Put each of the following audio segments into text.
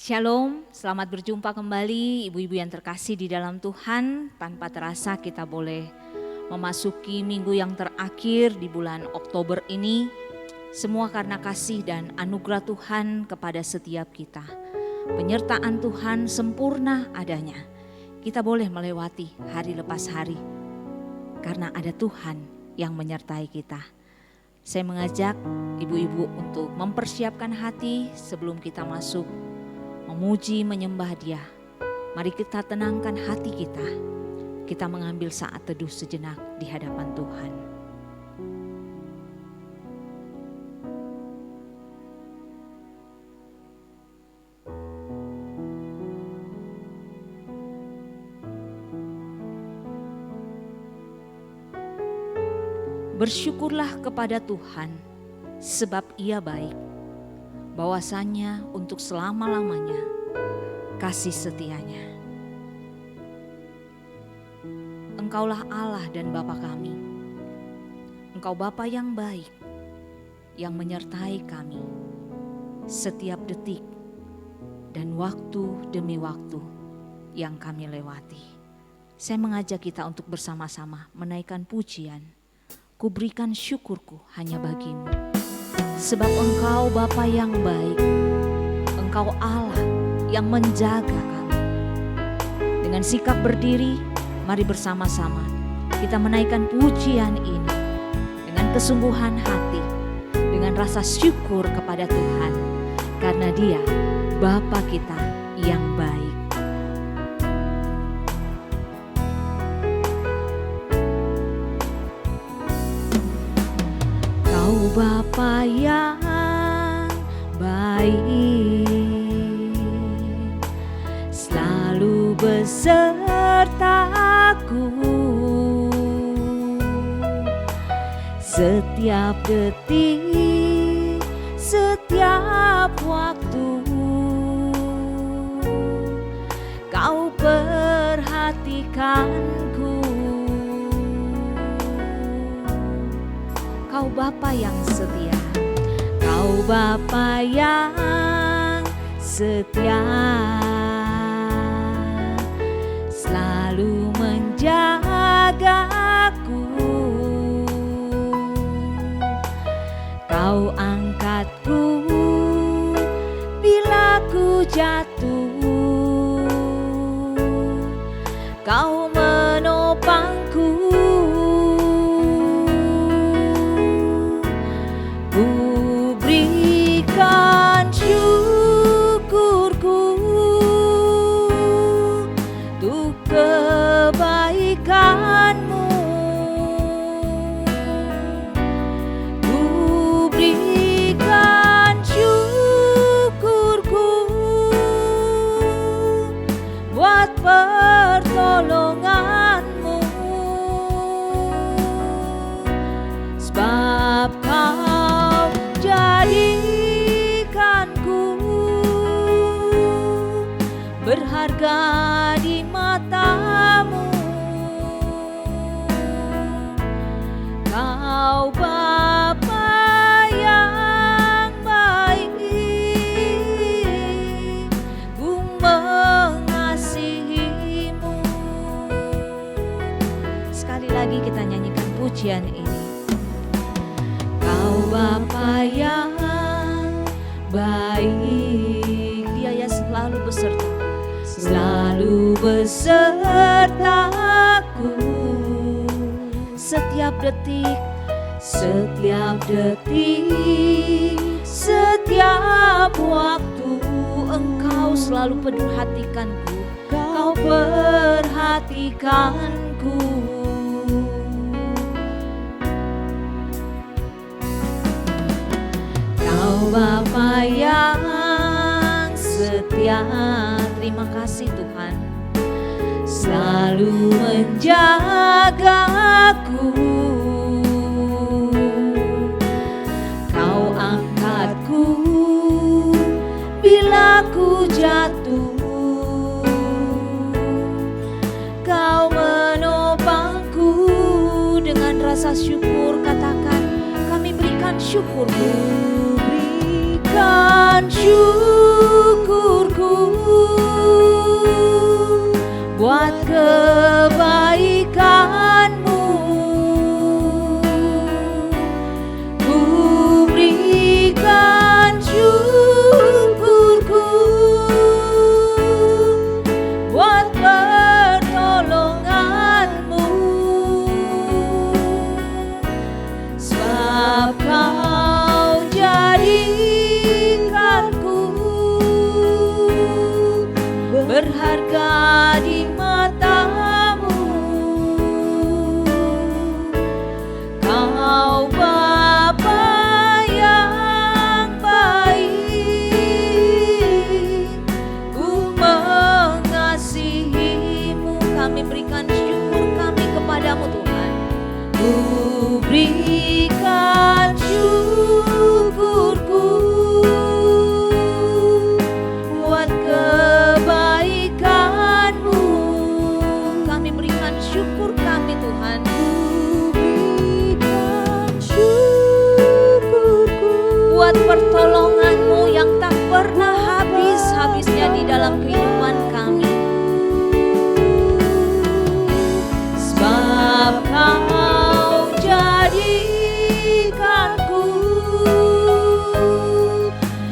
Shalom, selamat berjumpa kembali ibu-ibu yang terkasih di dalam Tuhan. Tanpa terasa kita boleh memasuki minggu yang terakhir di bulan Oktober ini. Semua karena kasih dan anugerah Tuhan kepada setiap kita. Penyertaan Tuhan sempurna adanya. Kita boleh melewati hari lepas hari karena ada Tuhan yang menyertai kita. Saya mengajak ibu-ibu untuk mempersiapkan hati sebelum kita masuk memuji, menyembah Dia. Mari kita tenangkan hati kita. Kita mengambil saat teduh sejenak di hadapan Tuhan. Bersyukurlah kepada Tuhan, sebab Ia baik. Bahwasanya untuk selama-lamanya kasih setianya. Engkaulah Allah dan Bapa kami. Engkau Bapa yang baik, yang menyertai kami setiap detik dan waktu demi waktu yang kami lewati. Saya mengajak kita untuk bersama-sama menaikkan pujian. Kuberikan syukurku hanya bagimu. Sebab Engkau Bapa yang baik, Engkau Allah yang menjaga kami. Dengan sikap berdiri, mari bersama-sama kita menaikkan pujian ini dengan kesungguhan hati, dengan rasa syukur kepada Tuhan, karena Dia Bapa kita yang baik. Kau Bapa yang baik, selalu besertaku setiap detik, setiap waktu. Kau perhatikanku. Kau Bapa yang setia, Kau Bapa yang setia, selalu menjagaku. Kau angkatku bila ku jatuh, Kau menopangku. Berikan syukurku untuk kebaikan-Mu. Ku berikan syukurku buat pertolongan-Mu. Sebab Kau jadikanku berharga di mata-Mu. Kau Bapa yang baik, ku mengasihi-Mu. Sekali lagi kita nyanyikan pujian ini. Kau Bapa yang baik, Dia yang selalu beserta, selalu besertaku setiap detik, setiap detik, setiap waktu. Engkau selalu perhatikanku, Kau perhatikanku. Bapa yang setia, terima kasih Tuhan, selalu menjagaku. Kau angkatku bila ku jatuh, Kau menopangku. Dengan rasa syukur katakan, kami berikan syukur-Mu. Berikan syukurku berharga di matamu. Kau Bapa yang baik, ku mengasihimu. Kami berikan syukur kami kepadamu Tuhan. Ku berikan syukurku buat kebaikanmu. Kami berikan syukur kami Tuhan. Buat pertolonganmu yang tak pernah habis-habisnya di dalam kehidupan kami. Sebab Kau jadikanku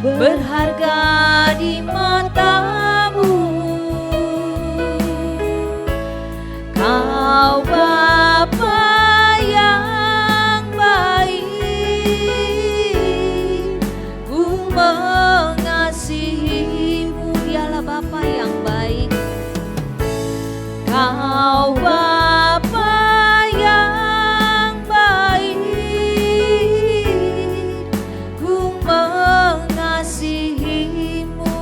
berharga di matamu. Kau Bapa yang baik, ku mengasihimu. Dialah Bapa yang baik. Kau Bapa yang baik, ku mengasihimu.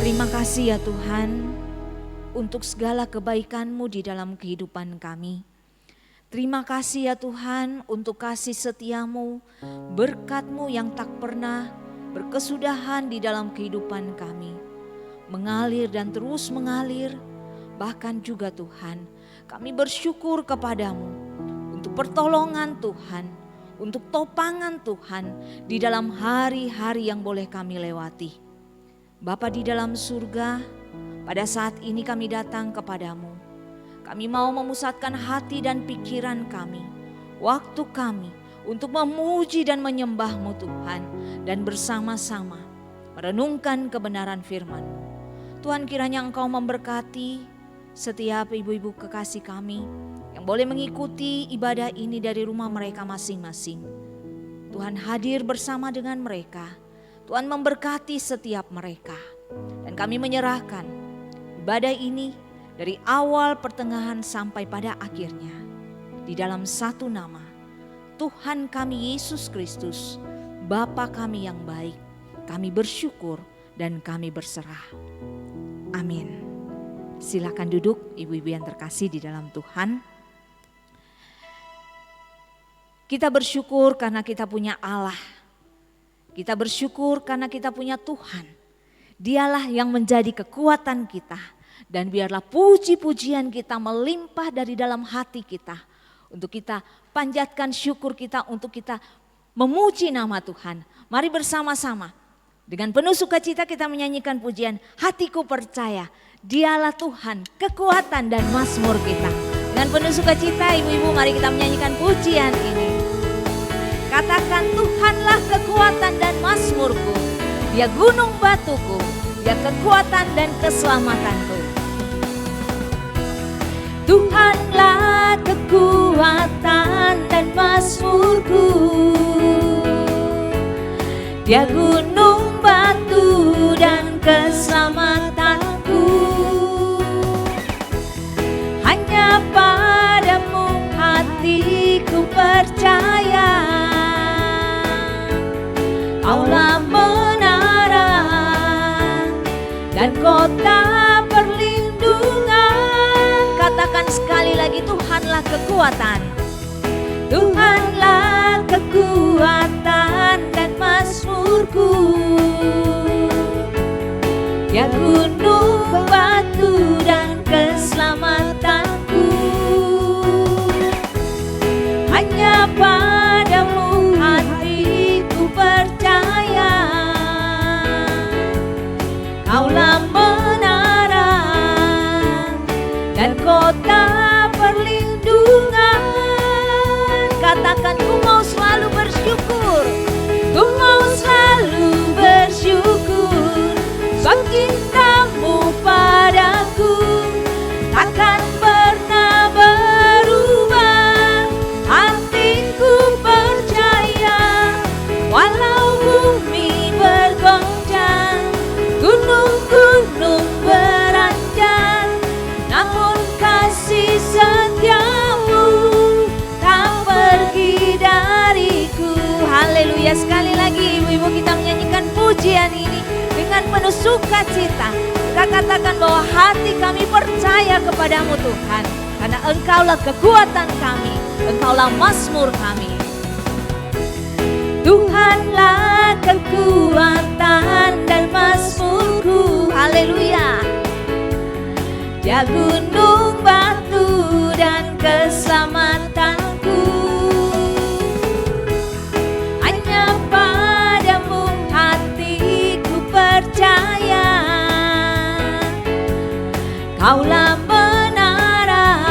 Terima kasih ya Tuhan untuk segala kebaikan-Mu di dalam kehidupan kami. Terima kasih ya Tuhan untuk kasih setia-Mu, berkat-Mu yang tak pernah berkesudahan di dalam kehidupan kami. Mengalir dan terus mengalir. Bahkan juga Tuhan, kami bersyukur kepadamu untuk pertolongan Tuhan, untuk topangan Tuhan di dalam hari-hari yang boleh kami lewati. Bapa di dalam surga, pada saat ini kami datang kepadamu. Kami mau memusatkan hati dan pikiran kami, waktu kami untuk memuji dan menyembah-Mu Tuhan, dan bersama-sama merenungkan kebenaran firman-Mu. Tuhan, kiranya Engkau memberkati setiap ibu-ibu kekasih kami yang boleh mengikuti ibadah ini dari rumah mereka masing-masing. Tuhan hadir bersama dengan mereka. Tuhan memberkati setiap mereka. Dan kami menyerahkan ibadah ini dari awal, pertengahan sampai pada akhirnya di dalam satu nama, Tuhan kami Yesus Kristus, Bapa kami yang baik. Kami bersyukur dan kami berserah. Amin. Silakan duduk ibu-ibu yang terkasih di dalam Tuhan. Kita bersyukur karena kita punya Allah. Kita bersyukur karena kita punya Tuhan. Dialah yang menjadi kekuatan kita. Dan biarlah puji-pujian kita melimpah dari dalam hati kita. Untuk kita panjatkan syukur kita, untuk kita memuji nama Tuhan. Mari bersama-sama dengan penuh sukacita kita menyanyikan pujian Hatiku Percaya. Dialah Tuhan, kekuatan dan mazmur kita. Dengan penuh sukacita ibu-ibu mari kita menyanyikan pujian ini. Katakan, Tuhanlah kekuatan dan mazmurku. Dia gunung batuku, dia kekuatan dan keselamatanku. Tuhanlah kekuatan dan mazmurku. Dia gunung batu dan keselamatanku. Hanya padamu hatiku percaya. Kaulah menara dan kota perlindungan. Katakan sekali lagi, Tuhanlah kekuatan. Tuhanlah kekuatan dan mazmurku. Ya gunung batu dan keselamatanku. Hanya padamu hatiku percaya. Kaulah menara dan kota perlindungan. sukacita. Kita katakan bahwa hati kami percaya kepadamu Tuhan, karena Engkaulah kekuatan kami, Engkaulah mazmur kami. Tuhanlah kekuatan dan mazmurku, haleluya. Dia gunung batu dan keselamatanku, hanya padamu hatiku percaya. Kaulah menara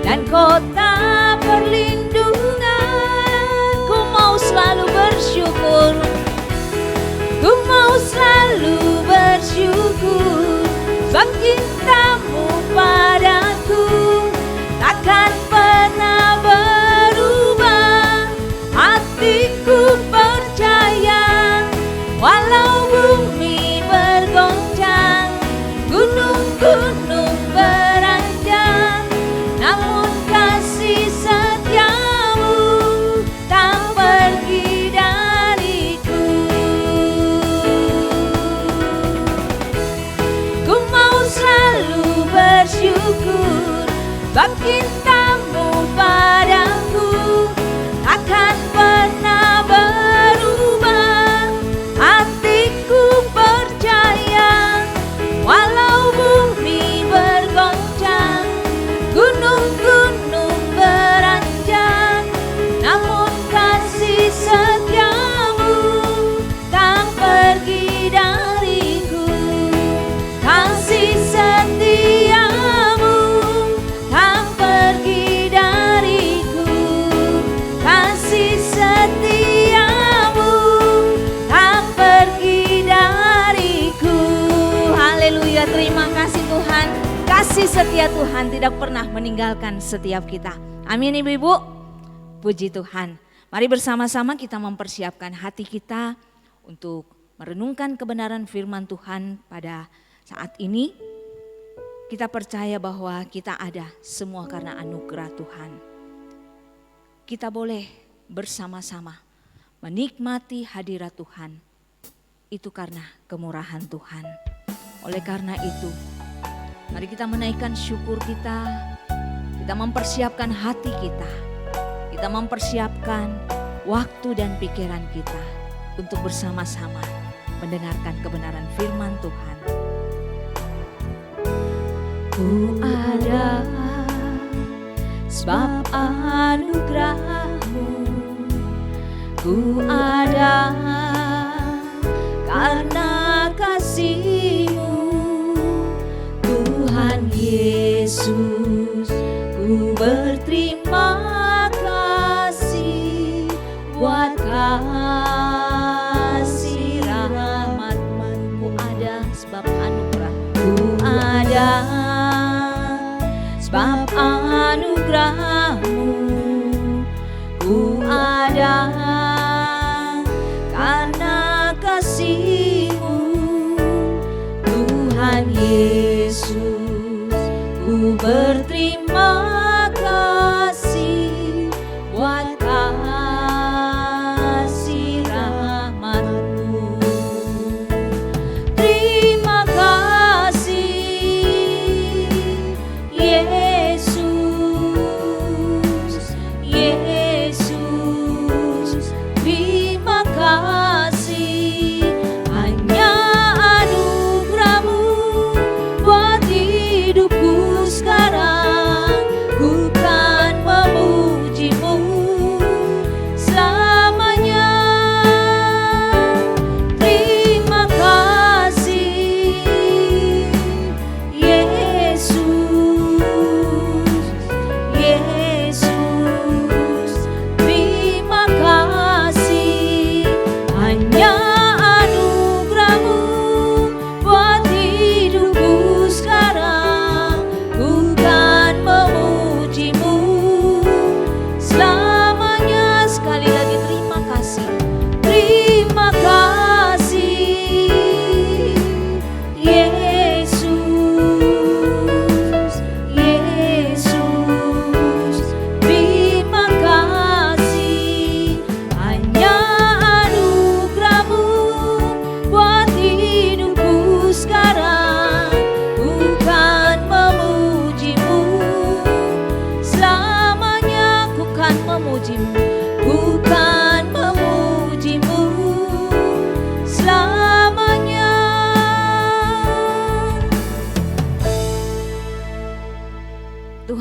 dan kota perlindungan. Ku mau selalu bersyukur, ku mau selalu bersyukur. Sebab cintamu padaku takkan pernah berubah. Hatiku percaya, walau bumi bergoncang, gunung-gunung beranjak, namun kasih setiamu tak pergi dariku. Ku mau selalu bersyukur, sebab cintamu padaku akan pernah berubah. Hatiku percaya, walau bumi bergoncang, gunung-gunung beranjak, namun kasih setiamu tak pergi dariku. Kasih setiamu tak pergi dariku. Kasih setiamu tak pergi dariku. Haleluya, terima kasih Tuhan. Kasih setia Tuhan tidak pernah meninggalkan setiap kita. Amin ibu-ibu. Puji Tuhan. Mari bersama-sama kita mempersiapkan hati kita untuk merenungkan kebenaran firman Tuhan pada saat ini. Kita percaya bahwa kita ada semua karena anugerah Tuhan. Kita boleh bersama-sama menikmati hadirat Tuhan. Itu karena kemurahan Tuhan. Oleh karena itu, mari kita menaikkan syukur kita. Kita mempersiapkan hati kita. Kita mempersiapkan waktu dan pikiran kita untuk bersama-sama mendengarkan kebenaran firman Tuhan. Ku ada sebab anugerah-Mu, ku ada karena kasih-Mu, Tuhan Yesus. Ku berterima kasih buat kasih rahmat-Mu. Ku ada sebab anugerah, ku ada sebab anugerah-Mu, ku ada karena kasih-Mu, Tuhan Yesus. Ku berterima kasih buat kasih rahmat-Mu. Terima kasih Yesus.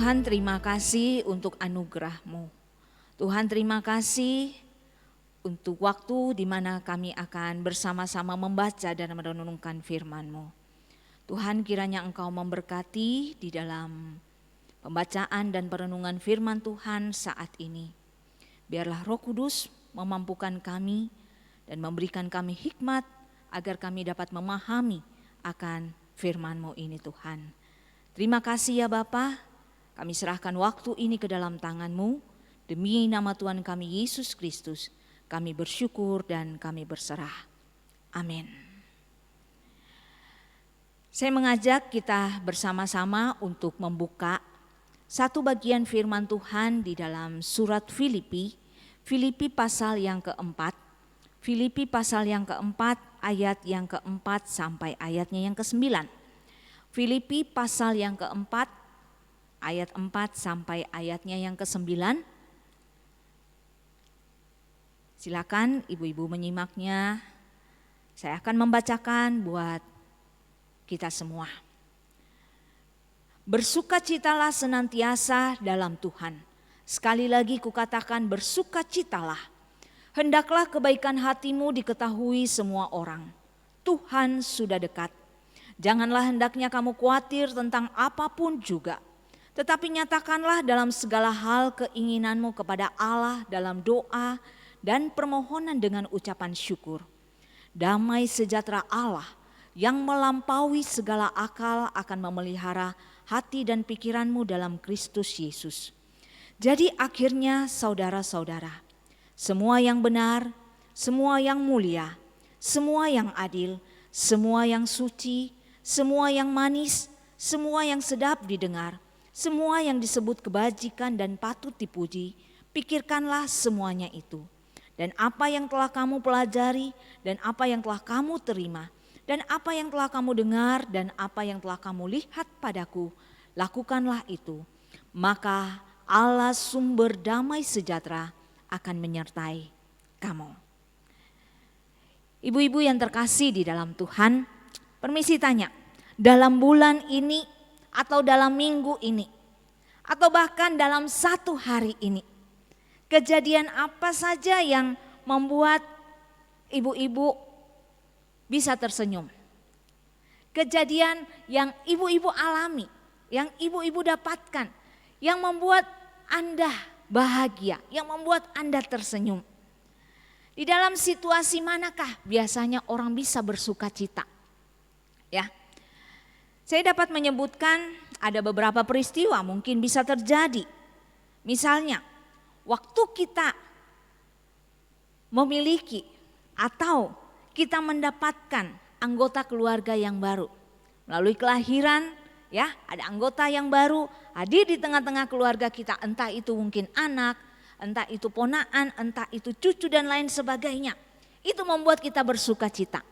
Tuhan, terima kasih untuk anugerah-Mu. Tuhan, terima kasih untuk waktu di mana kami akan bersama-sama membaca dan merenungkan firman-Mu. Tuhan, kiranya Engkau memberkati di dalam pembacaan dan perenungan firman Tuhan saat ini. Biarlah Roh Kudus memampukan kami dan memberikan kami hikmat agar kami dapat memahami akan firman-Mu ini, Tuhan. Terima kasih ya Bapa, kami serahkan waktu ini ke dalam tangan-Mu. Demi nama Tuhan kami Yesus Kristus, kami bersyukur dan kami berserah. Amin. Saya mengajak kita bersama-sama untuk membuka satu bagian firman Tuhan di dalam surat Filipi, Filipi pasal yang keempat, Filipi pasal yang keempat ayat yang keempat sampai ayatnya yang kesembilan. Filipi pasal yang keempat ayat 4 sampai ayatnya yang kesembilan. Silakan ibu-ibu menyimaknya. Saya akan membacakan buat kita semua. Bersukacitalah senantiasa dalam Tuhan. Sekali lagi kukatakan bersukacitalah. Hendaklah kebaikan hatimu diketahui semua orang. Tuhan sudah dekat. Janganlah hendaknya kamu khawatir tentang apapun juga. Tetapi nyatakanlah dalam segala hal keinginanmu kepada Allah dalam doa dan permohonan dengan ucapan syukur. Damai sejahtera Allah yang melampaui segala akal akan memelihara hati dan pikiranmu dalam Kristus Yesus. Jadi akhirnya saudara-saudara, semua yang benar, semua yang mulia, semua yang adil, semua yang suci, semua yang manis, semua yang sedap didengar, semua yang disebut kebajikan dan patut dipuji, pikirkanlah semuanya itu. Dan apa yang telah kamu pelajari, dan apa yang telah kamu terima, dan apa yang telah kamu dengar, dan apa yang telah kamu lihat padaku, lakukanlah itu. Maka Allah sumber damai sejahtera akan menyertai kamu. Ibu-ibu yang terkasih di dalam Tuhan, permisi tanya, dalam bulan ini atau dalam minggu ini, atau bahkan dalam satu hari ini, kejadian apa saja yang membuat ibu-ibu bisa tersenyum? Kejadian yang ibu-ibu alami, yang ibu-ibu dapatkan, yang membuat Anda bahagia, yang membuat Anda tersenyum. Di dalam situasi manakah biasanya orang bisa bersuka cita? Ya, saya dapat menyebutkan ada beberapa peristiwa mungkin bisa terjadi. Misalnya, waktu kita memiliki atau kita mendapatkan anggota keluarga yang baru. Melalui kelahiran, ya, ada anggota yang baru hadir di tengah-tengah keluarga kita. Entah itu mungkin anak, entah itu ponaan, entah itu cucu dan lain sebagainya. Itu membuat kita bersuka cita.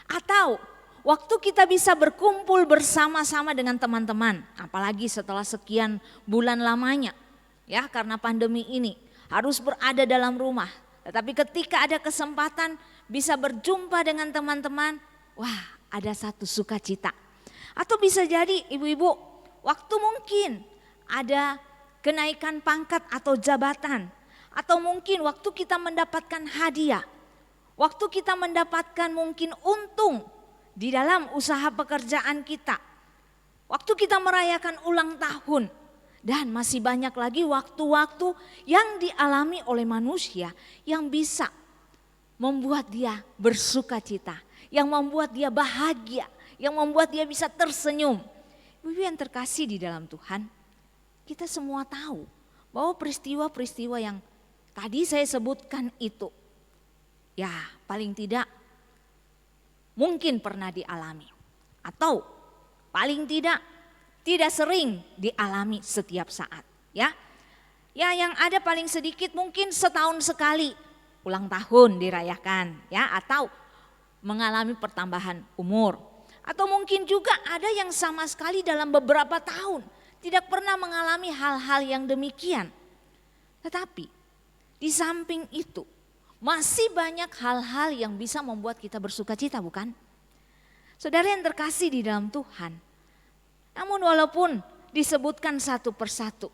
Atau waktu kita bisa berkumpul bersama-sama dengan teman-teman, apalagi setelah sekian bulan lamanya, ya, karena pandemi ini harus berada dalam rumah. Tetapi ketika ada kesempatan bisa berjumpa dengan teman-teman, wah, ada satu sukacita. Atau bisa jadi ibu-ibu, waktu mungkin ada kenaikan pangkat atau jabatan, atau mungkin waktu kita mendapatkan hadiah, waktu kita mendapatkan mungkin untung di dalam usaha pekerjaan kita, waktu kita merayakan ulang tahun, dan masih banyak lagi waktu-waktu yang dialami oleh manusia yang bisa membuat dia bersuka cita, yang membuat dia bahagia, yang membuat dia bisa tersenyum. Ibu yang terkasih di dalam Tuhan, kita semua tahu bahwa peristiwa-peristiwa yang tadi saya sebutkan itu, ya paling tidak mungkin pernah dialami, atau paling tidak sering dialami setiap saat, ya. Ya, yang ada paling sedikit mungkin setahun sekali ulang tahun dirayakan, ya, atau mengalami pertambahan umur. Atau mungkin juga ada yang sama sekali dalam beberapa tahun tidak pernah mengalami hal-hal yang demikian. Tetapi di samping itu masih banyak hal-hal yang bisa membuat kita bersuka cita, bukan? Saudara yang terkasih di dalam Tuhan, namun walaupun disebutkan satu persatu.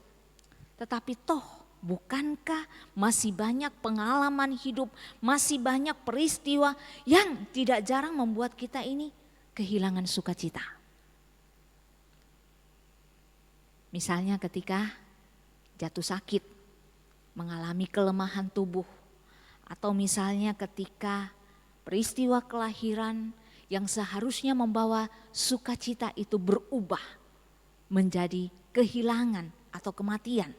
Tetapi toh bukankah masih banyak pengalaman hidup, masih banyak peristiwa yang tidak jarang membuat kita ini kehilangan sukacita. Misalnya ketika jatuh sakit, mengalami kelemahan tubuh, atau misalnya ketika peristiwa kelahiran yang seharusnya membawa sukacita itu berubah menjadi kehilangan atau kematian,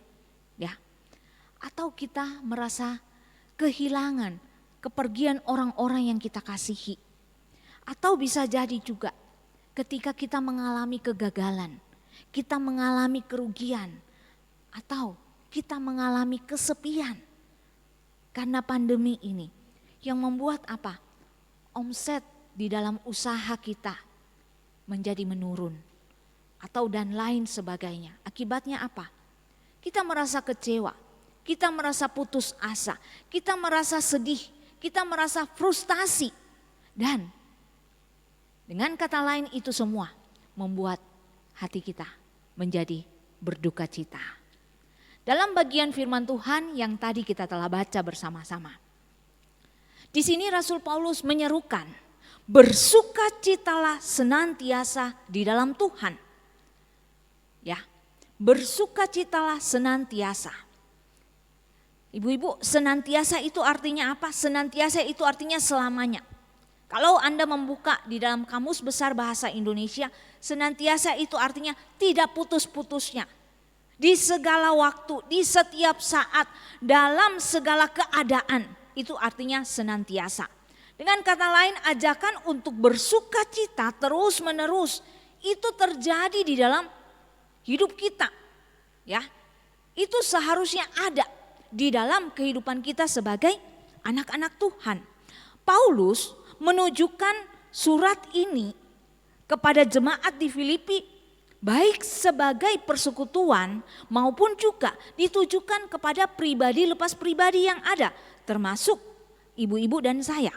ya. Atau kita merasa kehilangan kepergian orang-orang yang kita kasihi. Atau bisa jadi juga ketika kita mengalami kegagalan, kita mengalami kerugian, atau kita mengalami kesepian. Karena pandemi ini yang membuat apa? Omset di dalam usaha kita menjadi menurun. Atau dan lain sebagainya. Akibatnya apa? Kita merasa kecewa, kita merasa putus asa, kita merasa sedih, kita merasa frustasi. Dan dengan kata lain itu semua membuat hati kita menjadi berduka cita. Dalam bagian firman Tuhan yang tadi kita telah baca bersama-sama. Di sini Rasul Paulus menyerukan, bersukacitalah senantiasa di dalam Tuhan. Ya, bersukacitalah senantiasa. Ibu-ibu, senantiasa itu artinya apa? Senantiasa itu artinya selamanya. Kalau Anda membuka di dalam Kamus Besar Bahasa Indonesia, senantiasa itu artinya tidak putus-putusnya. Di segala waktu, di setiap saat, dalam segala keadaan, itu artinya senantiasa. Dengan kata lain, ajakan untuk bersukacita terus-menerus itu terjadi di dalam hidup kita. Ya, itu seharusnya ada di dalam kehidupan kita sebagai anak-anak Tuhan. Paulus menunjukkan surat ini kepada jemaat di Filipi baik sebagai persekutuan maupun juga ditujukan kepada pribadi lepas pribadi yang ada, termasuk ibu-ibu dan saya.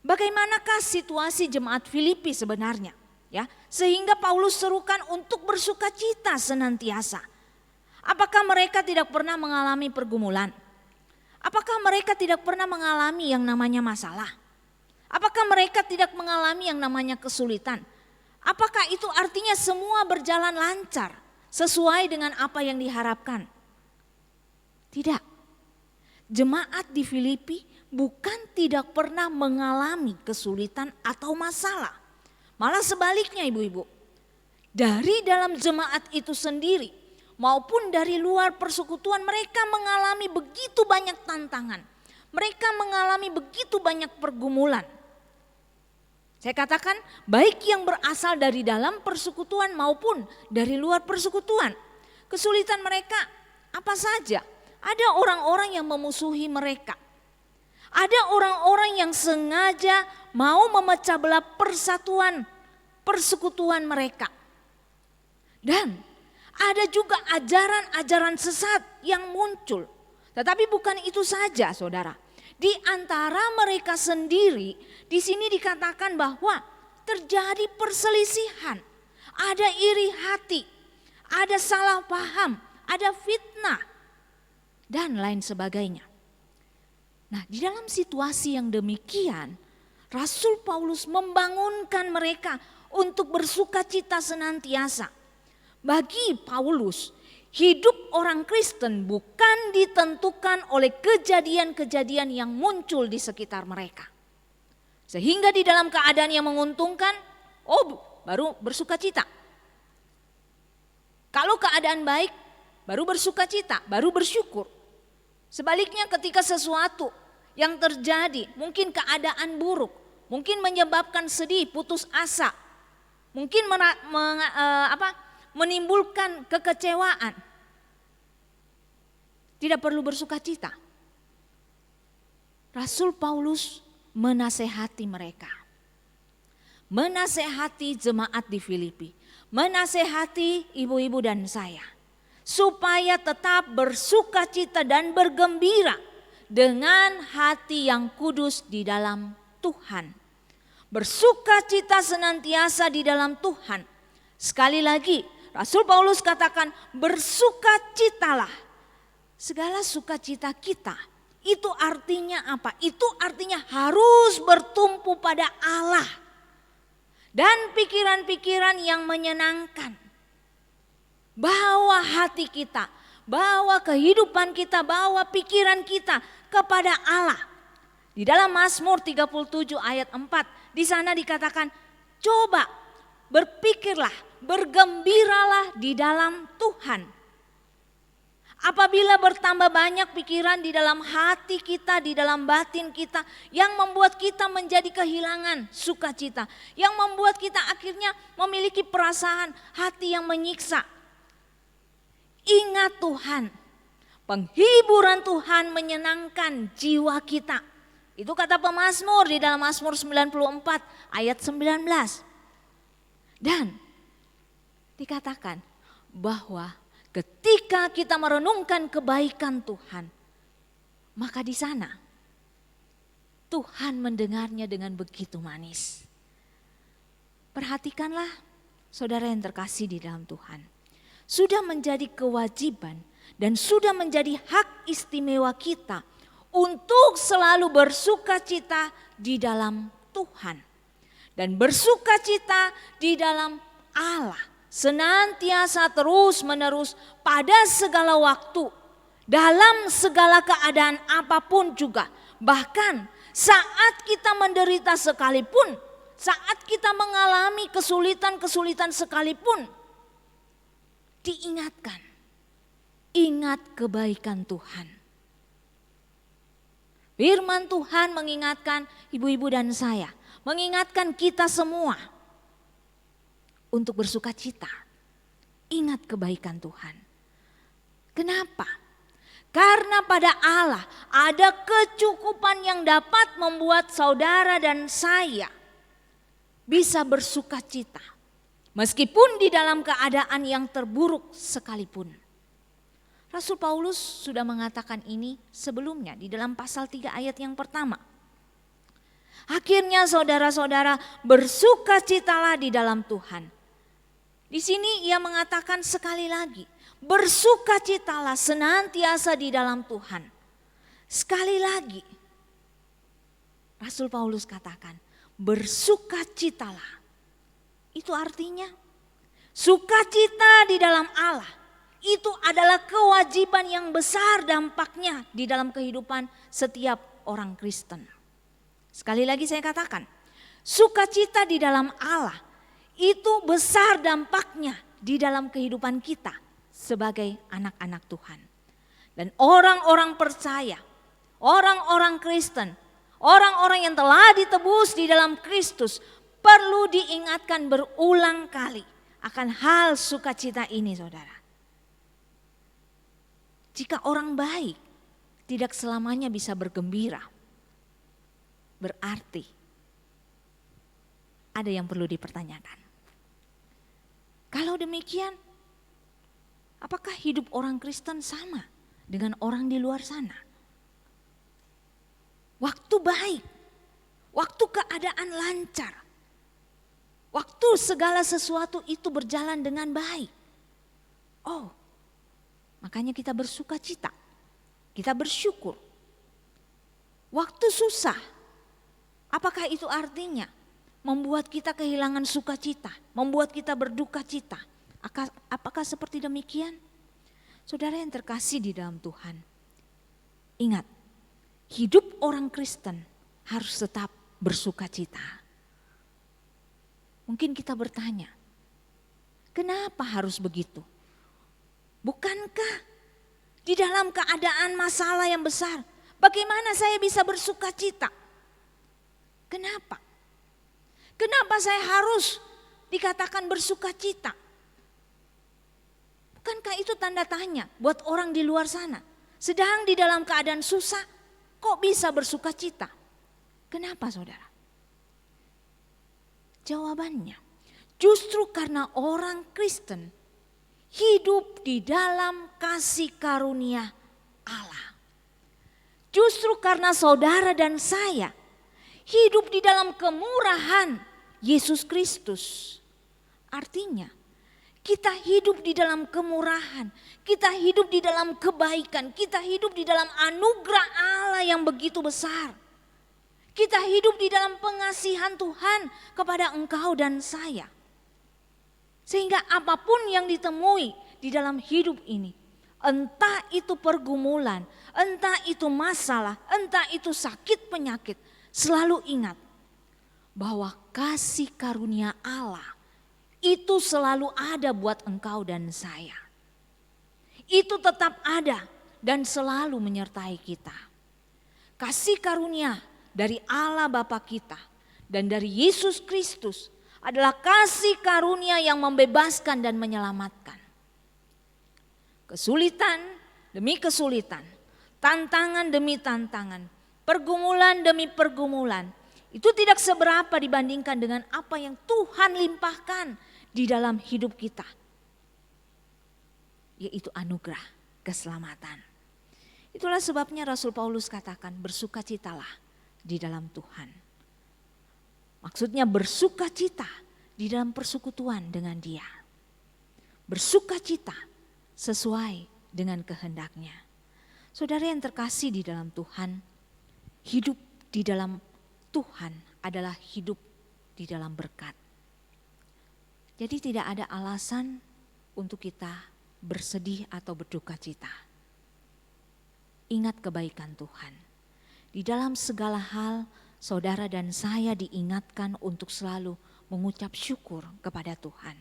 Bagaimanakah situasi jemaat Filipi sebenarnya? Ya, sehingga Paulus serukan untuk bersukacita senantiasa. Apakah mereka tidak pernah mengalami pergumulan? Apakah mereka tidak pernah mengalami yang namanya masalah? Apakah mereka tidak mengalami yang namanya kesulitan? Apakah itu artinya semua berjalan lancar sesuai dengan apa yang diharapkan? Tidak. Jemaat di Filipi bukan tidak pernah mengalami kesulitan atau masalah. Malah sebaliknya ibu-ibu. Dari dalam jemaat itu sendiri maupun dari luar persekutuan mereka mengalami begitu banyak tantangan. Mereka mengalami begitu banyak pergumulan. Saya katakan baik yang berasal dari dalam persekutuan maupun dari luar persekutuan. Kesulitan mereka apa saja? Ada orang-orang yang memusuhi mereka. Ada orang-orang yang sengaja mau memecah belah persatuan persekutuan mereka. Dan ada juga ajaran-ajaran sesat yang muncul. Tetapi bukan itu saja, saudara. Di antara mereka sendiri, di sini dikatakan bahwa terjadi perselisihan, ada iri hati, ada salah paham, ada fitnah, dan lain sebagainya. Nah, di dalam situasi yang demikian, Rasul Paulus membangunkan mereka untuk bersukacita senantiasa. Bagi Paulus, hidup orang Kristen bukan ditentukan oleh kejadian-kejadian yang muncul di sekitar mereka. Sehingga di dalam keadaan yang menguntungkan, baru bersukacita. Kalau keadaan baik, baru bersukacita, baru bersyukur. Sebaliknya ketika sesuatu yang terjadi, mungkin keadaan buruk, mungkin menyebabkan sedih, putus asa, mungkin menimbulkan kekecewaan. Tidak perlu bersukacita. Rasul Paulus menasehati mereka. Menasehati jemaat di Filipi. Menasehati ibu-ibu dan saya. Supaya tetap bersukacita dan bergembira dengan hati yang kudus di dalam Tuhan. Bersukacita senantiasa di dalam Tuhan. Sekali lagi, Rasul Paulus katakan bersukacitalah. Segala sukacita kita itu artinya apa? Itu artinya harus bertumpu pada Allah. Dan pikiran-pikiran yang menyenangkan. Bawa hati kita, bawa kehidupan kita, bawa pikiran kita kepada Allah. Di dalam Mazmur 37 ayat 4, di sana dikatakan, coba berpikirlah, bergembiralah di dalam Tuhan. Apabila bertambah banyak pikiran di dalam hati kita, di dalam batin kita, yang membuat kita menjadi kehilangan sukacita, yang membuat kita akhirnya memiliki perasaan hati yang menyiksa. Ingat Tuhan, penghiburan Tuhan menyenangkan jiwa kita. Itu kata pemazmur di dalam Mazmur 94 ayat 19. Dan dikatakan bahwa ketika kita merenungkan kebaikan Tuhan, maka di sana Tuhan mendengarnya dengan begitu manis. Perhatikanlah saudara yang terkasih di dalam Tuhan. Sudah menjadi kewajiban dan sudah menjadi hak istimewa kita untuk selalu bersukacita di dalam Tuhan. Dan bersukacita di dalam Allah. Senantiasa terus menerus pada segala waktu, dalam segala keadaan apapun juga. Bahkan saat kita menderita sekalipun, saat kita mengalami kesulitan-kesulitan sekalipun, diingatkan, ingat kebaikan Tuhan. Firman Tuhan mengingatkan ibu-ibu dan saya, mengingatkan kita semua untuk bersukacita. Ingat kebaikan Tuhan. Kenapa? Karena pada Allah ada kecukupan yang dapat membuat saudara dan saya bisa bersukacita. Meskipun di dalam keadaan yang terburuk sekalipun. Rasul Paulus sudah mengatakan ini sebelumnya di dalam pasal 3 ayat yang pertama. Akhirnya saudara-saudara bersukacitalah di dalam Tuhan. Di sini ia mengatakan sekali lagi, bersukacitalah senantiasa di dalam Tuhan. Sekali lagi, Rasul Paulus katakan, bersukacitalah. Itu artinya, sukacita di dalam Allah, itu adalah kewajiban yang besar dampaknya di dalam kehidupan setiap orang Kristen. Sekali lagi saya katakan, sukacita di dalam Allah, itu besar dampaknya di dalam kehidupan kita sebagai anak-anak Tuhan. Dan orang-orang percaya, orang-orang Kristen, orang-orang yang telah ditebus di dalam Kristus perlu diingatkan berulang kali akan hal sukacita ini, saudara. Jika orang baik tidak selamanya bisa bergembira, berarti ada yang perlu dipertanyakan. Kalau demikian, apakah hidup orang Kristen sama dengan orang di luar sana? Waktu baik, waktu keadaan lancar, waktu segala sesuatu itu berjalan dengan baik. Oh, makanya kita bersukacita, kita bersyukur. Waktu susah, apakah itu artinya membuat kita kehilangan sukacita, membuat kita berduka cita? Apakah seperti demikian? Saudara yang terkasih di dalam Tuhan, ingat, hidup orang Kristen harus tetap bersukacita. Mungkin kita bertanya, kenapa harus begitu? Bukankah di dalam keadaan masalah yang besar, bagaimana saya bisa bersukacita? Kenapa? Kenapa saya harus dikatakan bersukacita? Bukankah itu tanda tanya buat orang di luar sana? Sedang di dalam keadaan susah, kok bisa bersukacita? Kenapa, saudara? Jawabannya, justru karena orang Kristen hidup di dalam kasih karunia Allah. Justru karena saudara dan saya hidup di dalam kemurahan Yesus Kristus. Artinya Kita hidup di dalam kemurahan, kita hidup di dalam kebaikan, kita hidup di dalam anugerah Allah yang begitu besar. Kita hidup di dalam pengasihan Tuhan kepada engkau dan saya. Sehingga apapun yang ditemui di dalam hidup ini, entah itu pergumulan, entah itu masalah, entah itu sakit penyakit, selalu ingat bahwa kasih karunia Allah itu selalu ada buat engkau dan saya. Itu tetap ada dan selalu menyertai kita. Kasih karunia dari Allah Bapa kita dan dari Yesus Kristus adalah kasih karunia yang membebaskan dan menyelamatkan. Kesulitan demi kesulitan, tantangan demi tantangan, pergumulan demi pergumulan, itu tidak seberapa dibandingkan dengan apa yang Tuhan limpahkan di dalam hidup kita, yaitu anugerah keselamatan. Itulah sebabnya Rasul Paulus katakan bersukacitalah di dalam Tuhan. Maksudnya bersukacita di dalam persekutuan dengan Dia. Bersukacita sesuai dengan kehendaknya. Saudara yang terkasih di dalam Tuhan, hidup di dalam Tuhan adalah hidup di dalam berkat. Jadi tidak ada alasan untuk kita bersedih atau berduka cita. Ingat kebaikan Tuhan. Di dalam segala hal, saudara dan saya diingatkan untuk selalu mengucap syukur kepada Tuhan.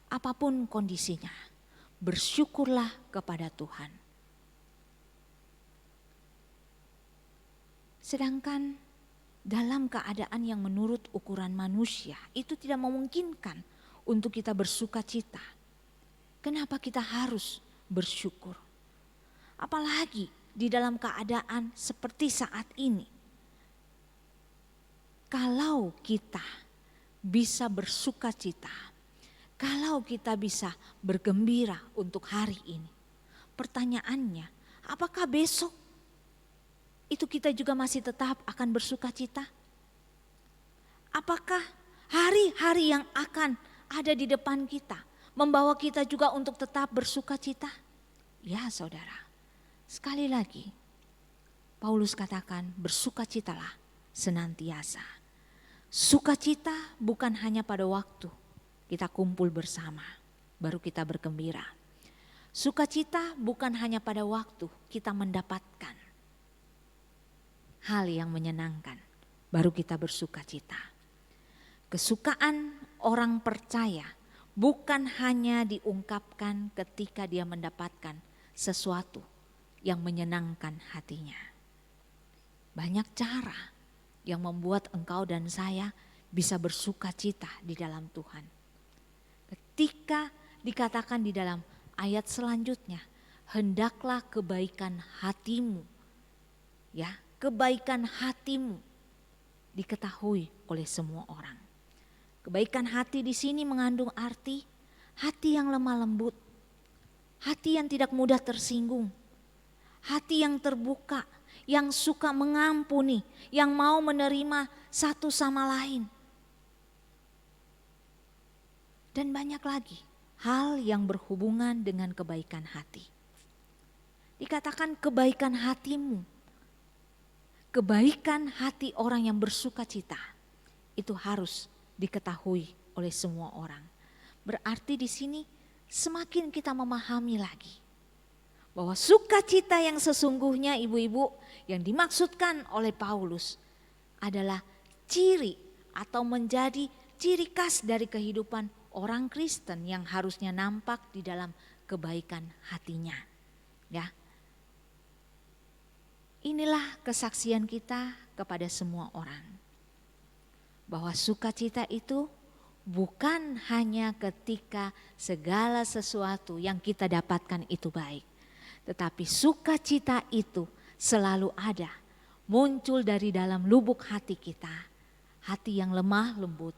Apapun kondisinya, bersyukurlah kepada Tuhan. Sedangkan dalam keadaan yang menurut ukuran manusia itu tidak memungkinkan untuk kita bersuka cita. Kenapa kita harus bersyukur? Apalagi di dalam keadaan seperti saat ini. Kalau kita bisa bersuka cita, kalau kita bisa bergembira untuk hari ini. Pertanyaannya, apakah besok itu kita juga masih tetap akan bersuka cita? Apakah hari-hari yang akan ada di depan kita membawa kita juga untuk tetap bersuka cita? Ya saudara, sekali lagi Paulus katakan bersukacitalah senantiasa. Sukacita bukan hanya pada waktu kita kumpul bersama baru kita bergembira. Sukacita bukan hanya pada waktu kita mendapatkan hal yang menyenangkan, baru kita bersuka cita. Kesukaan orang percaya bukan hanya diungkapkan ketika dia mendapatkan sesuatu yang menyenangkan hatinya. Banyak cara yang membuat engkau dan saya bisa bersuka cita di dalam Tuhan. Ketika dikatakan di dalam ayat selanjutnya, hendaklah kebaikan hatimu, ya, kebaikan hatimu diketahui oleh semua orang. Kebaikan hati di sini mengandung arti hati yang lemah lembut, hati yang tidak mudah tersinggung, hati yang terbuka, yang suka mengampuni, yang mau menerima satu sama lain. Dan banyak lagi hal yang berhubungan dengan kebaikan hati. Dikatakan kebaikan hatimu. Kebaikan hati orang yang bersuka cita itu harus diketahui oleh semua orang. Berarti di sini semakin kita memahami lagi bahwa sukacita yang sesungguhnya ibu-ibu yang dimaksudkan oleh Paulus adalah ciri atau menjadi ciri khas dari kehidupan orang Kristen yang harusnya nampak di dalam kebaikan hatinya. Ya. Inilah kesaksian kita kepada semua orang. Bahwa sukacita itu bukan hanya ketika segala sesuatu yang kita dapatkan itu baik. Tetapi sukacita itu selalu ada, muncul dari dalam lubuk hati kita. Hati yang lemah lembut,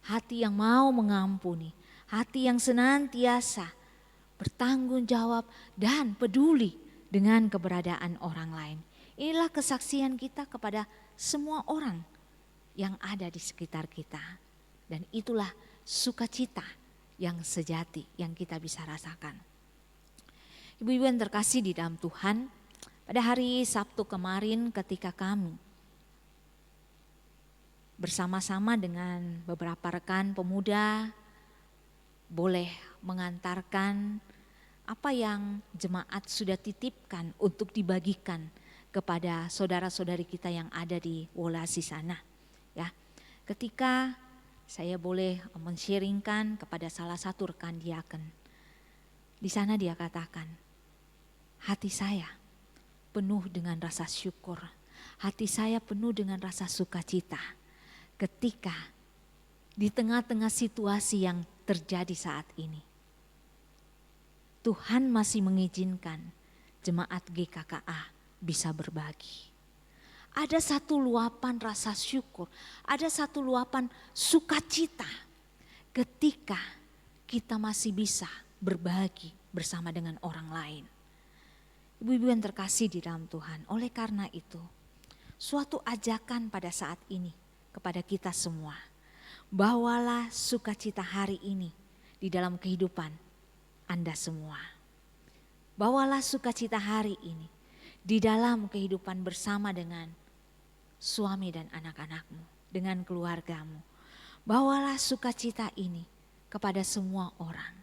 hati yang mau mengampuni, hati yang senantiasa bertanggung jawab dan peduli dengan keberadaan orang lain. Inilah kesaksian kita kepada semua orang yang ada di sekitar kita. Dan itulah sukacita yang sejati yang kita bisa rasakan. Ibu-ibu yang terkasih di dalam Tuhan, pada hari Sabtu kemarin ketika kami bersama-sama dengan beberapa rekan pemuda boleh mengantarkan apa yang jemaat sudah titipkan untuk dibagikan kepada saudara-saudari kita yang ada di Wolasi sana. Ya, ketika saya boleh men-sharingkan kepada salah satu rekan diaken, di sana dia katakan, hati saya penuh dengan rasa syukur, hati saya penuh dengan rasa sukacita ketika di tengah-tengah situasi yang terjadi saat ini, Tuhan masih mengizinkan jemaat GKKA bisa berbagi. Ada satu luapan rasa syukur, ada satu luapan sukacita ketika kita masih bisa berbagi bersama dengan orang lain. Ibu-ibu yang terkasih di dalam Tuhan, oleh karena itu suatu ajakan pada saat ini kepada kita semua, bawalah sukacita hari ini di dalam kehidupan Anda semua. Bawalah sukacita hari ini di dalam kehidupan bersama dengan suami dan anak-anakmu, dengan keluargamu. Bawalah sukacita ini kepada semua orang.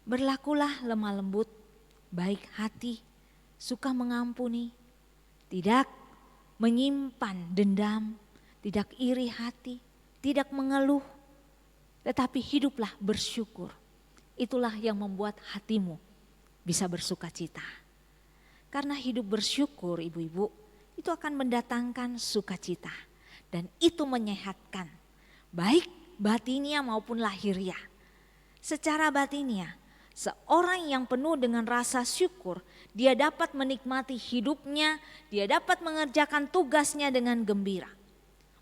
Berlakulah lemah lembut, baik hati, suka mengampuni, tidak menyimpan dendam, tidak iri hati, tidak mengeluh, tetapi hiduplah bersyukur. Itulah yang membuat hatimu bisa bersukacita. Karena hidup bersyukur, ibu-ibu, itu akan mendatangkan sukacita. Dan itu menyehatkan, baik batinia maupun lahiriah. Secara batinia, seorang yang penuh dengan rasa syukur, dia dapat menikmati hidupnya, dia dapat mengerjakan tugasnya dengan gembira.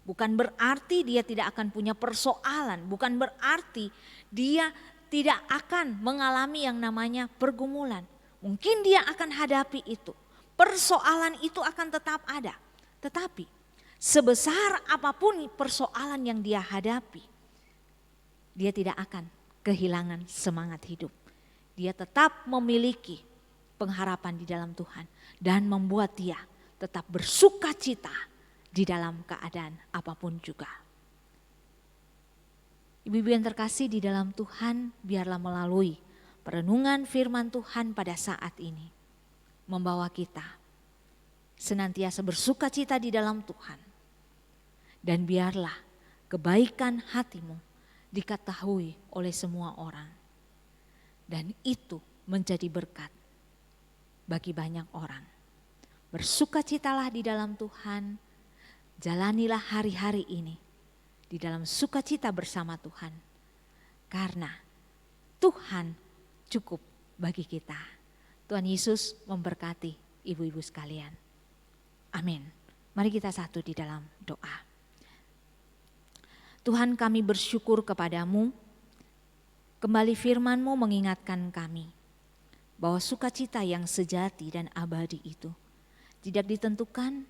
Bukan berarti dia tidak akan punya persoalan, bukan berarti dia tidak akan mengalami yang namanya pergumulan. Mungkin dia akan hadapi itu, persoalan itu akan tetap ada. Tetapi sebesar apapun persoalan yang dia hadapi, dia tidak akan kehilangan semangat hidup. Dia tetap memiliki pengharapan di dalam Tuhan dan membuat dia tetap bersukacita di dalam keadaan apapun juga. Ibu-ibu yang terkasih di dalam Tuhan, biarlah melalui perenungan firman Tuhan pada saat ini membawa kita senantiasa bersukacita di dalam Tuhan. Dan biarlah kebaikan hatimu diketahui oleh semua orang. Dan itu menjadi berkat bagi banyak orang. Bersukacitalah di dalam Tuhan, jalanilah hari-hari ini di dalam sukacita bersama Tuhan. Karena Tuhan cukup bagi kita. Tuhan Yesus memberkati ibu-ibu sekalian. Amin. Mari kita satu di dalam doa. Tuhan, kami bersyukur kepadamu. Kembali firman-Mu mengingatkan kami bahwa sukacita yang sejati dan abadi itu tidak ditentukan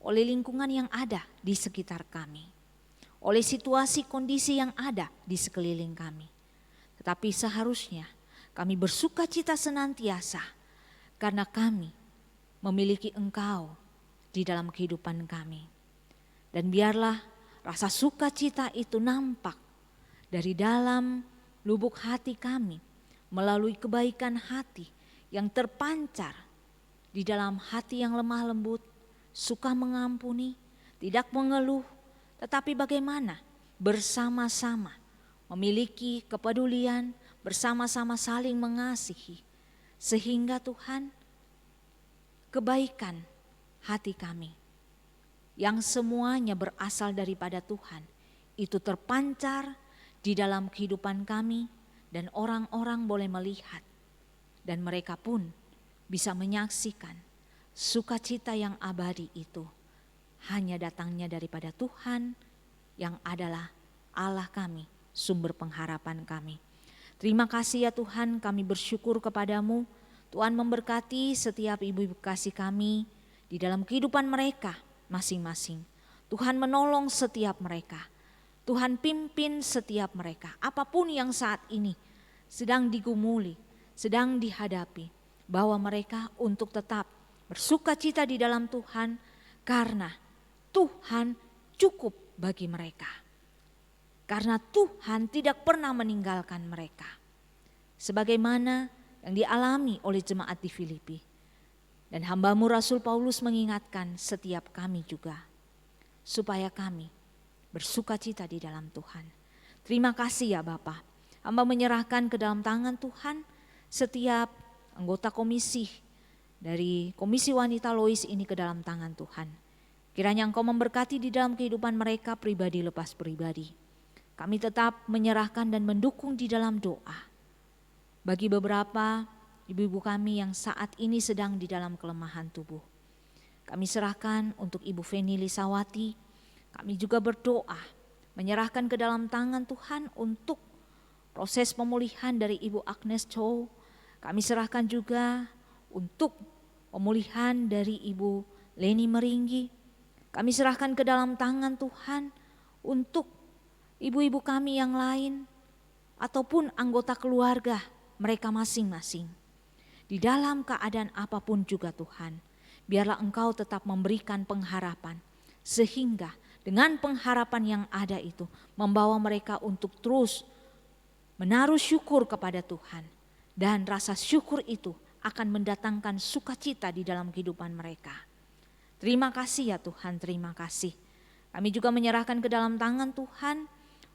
oleh lingkungan yang ada di sekitar kami, oleh situasi kondisi yang ada di sekeliling kami. Tetapi seharusnya kami bersukacita senantiasa karena kami memiliki Engkau di dalam kehidupan kami. Dan biarlah rasa sukacita itu nampak dari dalam lubuk hati kami melalui kebaikan hati yang terpancar di dalam hati yang lemah lembut, suka mengampuni, tidak mengeluh, tetapi bagaimana bersama-sama memiliki kepedulian, bersama-sama saling mengasihi, sehingga Tuhan kebaikan hati kami yang semuanya berasal daripada Tuhan itu terpancar di dalam kehidupan kami dan orang-orang boleh melihat dan mereka pun bisa menyaksikan sukacita yang abadi itu hanya datangnya daripada Tuhan yang adalah Allah kami, sumber pengharapan kami. Terima kasih ya Tuhan, kami bersyukur kepadamu. Tuhan memberkati setiap ibu-ibu kasih kami di dalam kehidupan mereka masing-masing. Tuhan menolong setiap mereka. Tuhan pimpin setiap mereka, apapun yang saat ini sedang digumuli, sedang dihadapi, bahwa mereka untuk tetap bersuka cita di dalam Tuhan karena Tuhan cukup bagi mereka. Karena Tuhan tidak pernah meninggalkan mereka. Sebagaimana yang dialami oleh jemaat di Filipi. Dan hamba-Mu Rasul Paulus mengingatkan setiap kami juga, supaya kami bersuka cita di dalam Tuhan. Terima kasih ya Bapa. Hamba menyerahkan ke dalam tangan Tuhan setiap anggota komisi dari Komisi Wanita Lois ini ke dalam tangan Tuhan. Kiranya Engkau memberkati di dalam kehidupan mereka pribadi lepas pribadi. Kami tetap menyerahkan dan mendukung di dalam doa. Bagi beberapa ibu-ibu kami yang saat ini sedang di dalam kelemahan tubuh. Kami serahkan untuk Ibu Feni Lisawati. Kami juga berdoa menyerahkan ke dalam tangan Tuhan untuk proses pemulihan dari Ibu Agnes Chow. Kami serahkan juga untuk pemulihan dari Ibu Leni Meringgi. Kami serahkan ke dalam tangan Tuhan untuk ibu-ibu kami yang lain ataupun anggota keluarga mereka masing-masing. Di dalam keadaan apapun juga Tuhan, biarlah Engkau tetap memberikan pengharapan. Sehingga dengan pengharapan yang ada itu membawa mereka untuk terus menaruh syukur kepada Tuhan. Dan rasa syukur itu akan mendatangkan sukacita di dalam kehidupan mereka. Terima kasih ya Tuhan, terima kasih. Kami juga menyerahkan ke dalam tangan Tuhan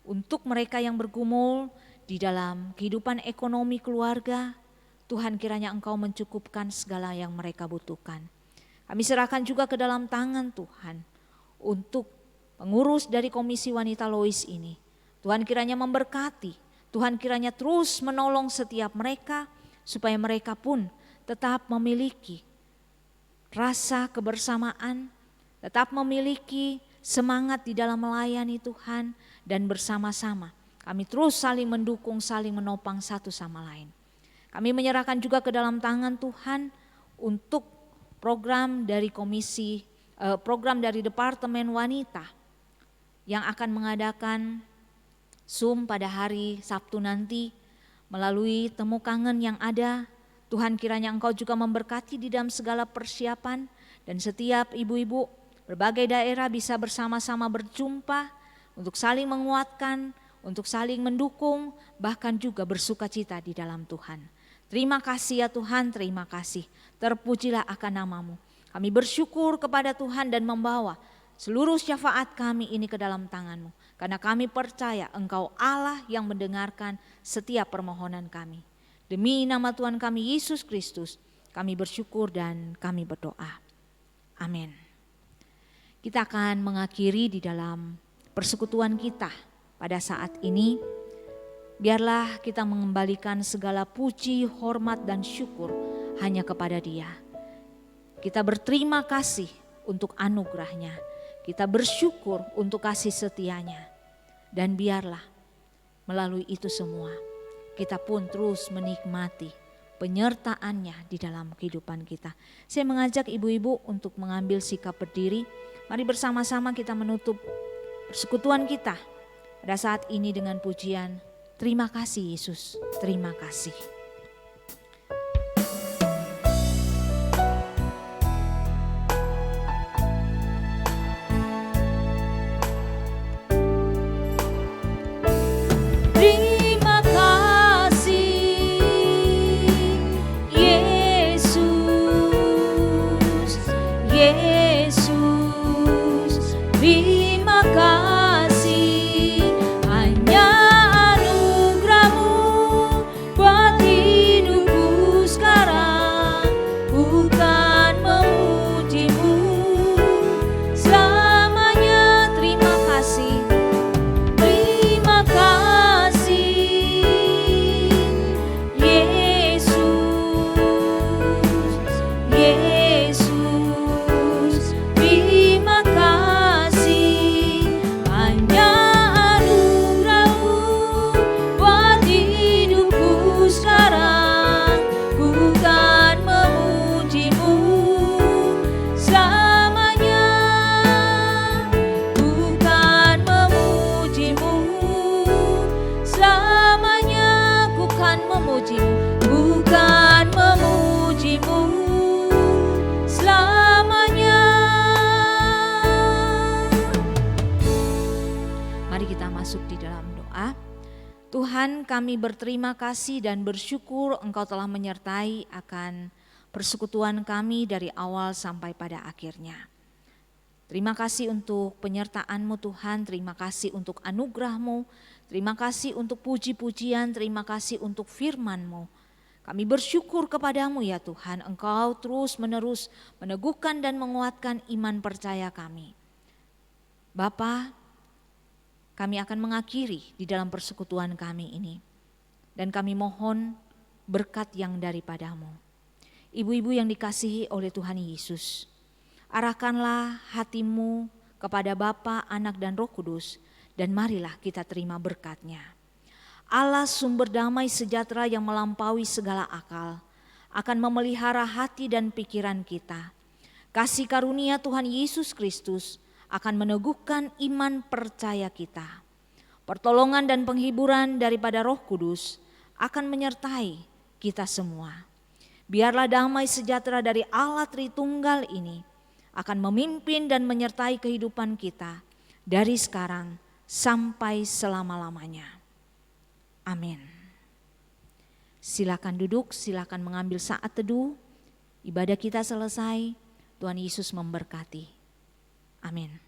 untuk mereka yang bergumul di dalam kehidupan ekonomi keluarga. Tuhan kiranya Engkau mencukupkan segala yang mereka butuhkan. Kami serahkan juga ke dalam tangan Tuhan untuk pengurus dari Komisi Wanita Lois ini. Tuhan kiranya memberkati, Tuhan kiranya terus menolong setiap mereka supaya mereka pun tetap memiliki rasa kebersamaan, tetap memiliki semangat di dalam melayani Tuhan dan bersama-sama kami terus saling mendukung, saling menopang satu sama lain. Kami menyerahkan juga ke dalam tangan Tuhan untuk program dari program dari Departemen Wanita yang akan mengadakan Zoom pada hari Sabtu nanti melalui temu kangen yang ada. Tuhan kiranya Engkau juga memberkati di dalam segala persiapan dan setiap ibu-ibu berbagai daerah bisa bersama-sama berjumpa untuk saling menguatkan, untuk saling mendukung, bahkan juga bersuka cita di dalam Tuhan. Terima kasih ya Tuhan, terima kasih. Terpujilah akan nama-Mu. Kami bersyukur kepada Tuhan dan membawa seluruh syafaat kami ini ke dalam tangan-Mu. Karena kami percaya Engkau Allah yang mendengarkan setiap permohonan kami. Demi nama Tuhan kami Yesus Kristus, kami bersyukur dan kami berdoa. Amin. Kita akan mengakhiri di dalam persekutuan kita pada saat ini. Biarlah kita mengembalikan segala puji, hormat dan syukur hanya kepada Dia. Kita berterima kasih untuk anugerah-Nya. Kita bersyukur untuk kasih setia-Nya. Dan biarlah melalui itu semua kita pun terus menikmati penyertaan-Nya di dalam kehidupan kita. Saya mengajak ibu-ibu untuk mengambil sikap berdiri. Mari bersama-sama kita menutup persekutuan kita pada saat ini dengan pujian Terima kasih Yesus, terima kasih. Terima kasih Yesus, Yesus, terima kasih hanya buat hidupku sekarang, bukan memujimu selamanya. Terima kasih, terima kasih Yesus, Yesus, terima kasih. Tuhan, kami berterima kasih dan bersyukur Engkau telah menyertai akan persekutuan kami dari awal sampai pada akhirnya. Terima kasih untuk penyertaan-Mu Tuhan, terima kasih untuk anugerah-Mu, terima kasih untuk puji-pujian, terima kasih untuk firman-Mu. Kami bersyukur kepadamu ya Tuhan, Engkau terus menerus meneguhkan dan menguatkan iman percaya kami. Bapa, kami akan mengakhiri di dalam persekutuan kami ini. Dan kami mohon berkat yang daripadamu. Ibu-ibu yang dikasihi oleh Tuhan Yesus, arahkanlah hatimu kepada Bapa, Anak dan Roh Kudus, dan marilah kita terima berkat-Nya. Allah sumber damai sejahtera yang melampaui segala akal akan memelihara hati dan pikiran kita. Kasih karunia Tuhan Yesus Kristus akan meneguhkan iman percaya kita. Pertolongan dan penghiburan daripada Roh Kudus akan menyertai kita semua. Biarlah damai sejahtera dari Allah Tritunggal ini akan memimpin dan menyertai kehidupan kita dari sekarang sampai selama-lamanya. Amin. Silakan duduk, silakan mengambil saat teduh. Ibadah kita selesai. Tuhan Yesus memberkati. Amin.